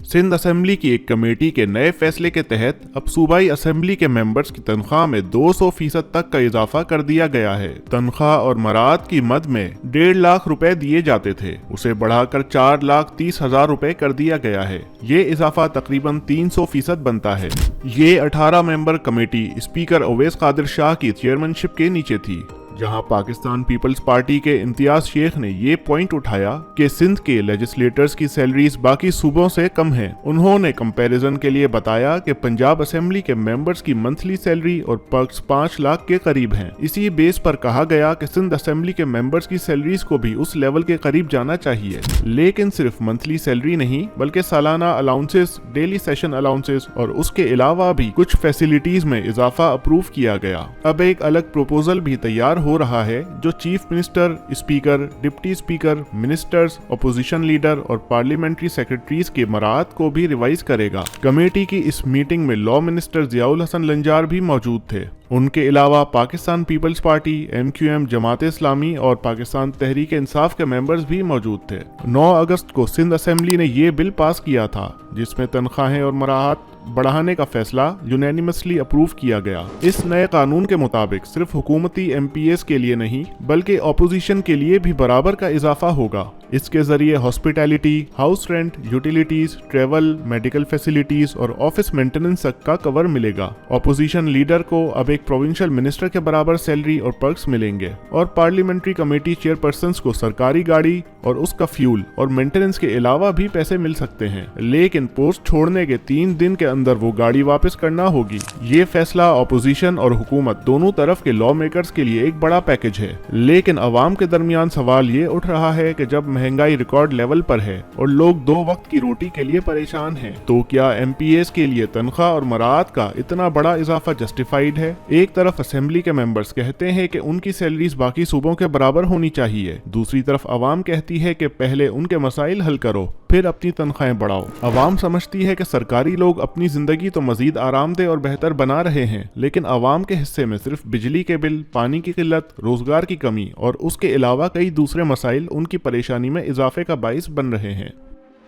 Sindh assembly की एक committee के नए फैसले के तहत अब सूबाई असेंबली के मेंबर्स की तनख्वाह में 200% तक का इजाफा कर दिया गया है। तनख्वाह और मराद की मद में 1.5 लाख रुपए दिए जाते थे, उसे बढ़ाकर 4,30,000 रुपए कर दिया गया है। ये इजाफा तकरीबन 300% बनता है। ये 18 member committee speaker Awais Qadir Shah की चेयरमैनशिप के नीचे थी, जहां पाकिस्तान पीपल्स पार्टी के इम्तियाज शेख ने ये पॉइंट उठाया कि सिंध के लेजिस्लेटर्स की सैलरीज बाकी सूबों से कम हैं। उन्होंने कंपैरिजन के लिए बताया कि पंजाब असेंबली के मेंबर्स की मंथली सैलरी और पर्क्स 5 लाख के करीब हैं। इसी बेस पर कहा गया कि सिंध असेंबली के मेंबर्स की सैलरीज को भी उस लेवल के करीब जाना चाहिए, लेकिन सिर्फ मंथली सैलरी नहीं बल्कि सालाना अलाउंसेस, डेली सेशन अलाउंसेस और उसके अलावा भी कुछ फैसिलिटीज में इजाफा अप्रूव किया गया। अब एक अलग प्रोपोजल भी तैयार हो रहा है जो chief minister, speaker, deputy speaker, ministers, opposition leader और पार्लियामेंट्री सेक्रेटरीज के मराद को भी रिवाइज करेगा। कमेटी की इस मीटिंग में लॉ मिनिस्टर जियाउल हसन लंजार भी मौजूद थे। उनके अलावा Pakistan peoples party, MQM, Jamaat Islami और पाकिस्तान तहरीक इंसाफ के मेंबर्स भी मौजूद थे। 9 अगस्त को सिंध असेंबली ने ये बिल पास किया था जिसमें तनख्वाहें और मराहत बढ़ाने का फैसला यूनैनिमसली अप्रूव किया गया। इस नए कानून के मुताबिक सिर्फ हुकूमती MPs के लिए नहीं बल्कि अपोजिशन के लिए भी बराबर का इजाफा होगा। इसके जरिए hospitality, house rent, utilities, travel, medical facilities और ऑफिस मेंटेनेंस तक का कवर मिलेगा। अपोजिशन लीडर को अब एक प्रोविंशियल मिनिस्टर के बराबर सैलरी और पर्क्स मिलेंगे और पार्लियामेंट्री कमेटी चेयरपर्सन्स को सरकारी गाड़ी और उसका फ्यूल और मेंटेनेंस के अलावा भी पैसे मिल सकते हैं, लेकिन पोस्ट छोड़ने के 3 दिन के अंदर वो गाड़ी वापस करना होगी। ये फैसला अपोजिशन और हुकूमत दोनों तरफ के लॉ मेकर्स के लिए एक बड़ा पैकेज है, लेकिन अवाम के दरमियान सवाल ये उठ रहा है कि जब महंगाई रिकॉर्ड लेवल पर है और लोग 2 वक्त की रोटी के लिए परेशान हैं, तो क्या MPs के लिए तनख्वाह और मराद का इतना बड़ा इजाफा जस्टिफाइड है? एक तरफ असेंबली के मेंबर्स कहते हैं कि उनकी सैलरीज बाकी सूबों के बराबर होनी चाहिए, दूसरी तरफ अवाम कहती है कि पहले उनके मसाइल हल करो फिर अपनी तनख्वाहें बढ़ाओ। अवाम समझती है कि सरकारी लोग अपनी जिंदगी तो मजीद आरामदेह और बेहतर बना रहे हैं, लेकिन अवाम के हिस्से में सिर्फ बिजली के बिल, पानी की किल्लत, रोजगार की कमी और उसके अलावा कई दूसरे मसाइल उनकी परेशानी में इजाफे का बाइस बन रहे हैं।